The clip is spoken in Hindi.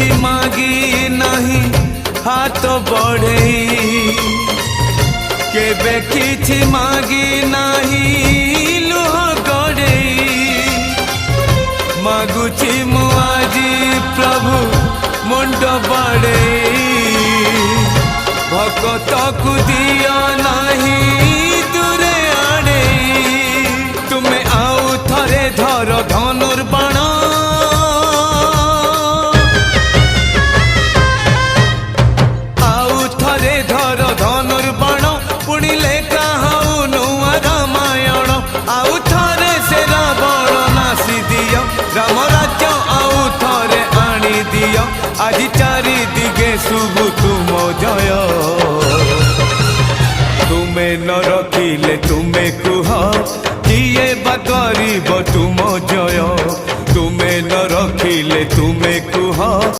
किछि मागी नहीं हाथ बढ़े केबे किछि मागी नहीं लुह गड़े मागुची मु आजी प्रभु मुंड बड़े भगत को दिया नहीं दूरे आड़े तुम्हें आउ थरे धर धनुर्बाण आउ थरे धर धनुर्बाण पुणी लेखा हाउ नुआ रामायण आउ थरे से रावण नासी दियो राम राज्य आउ थरे आनी दियो आज चारि दिगे शुभ तुम जय तुमे न रखिले तुमे कुह किए बा गरीब तुम जय तुमे न रखिले तुमे कुह।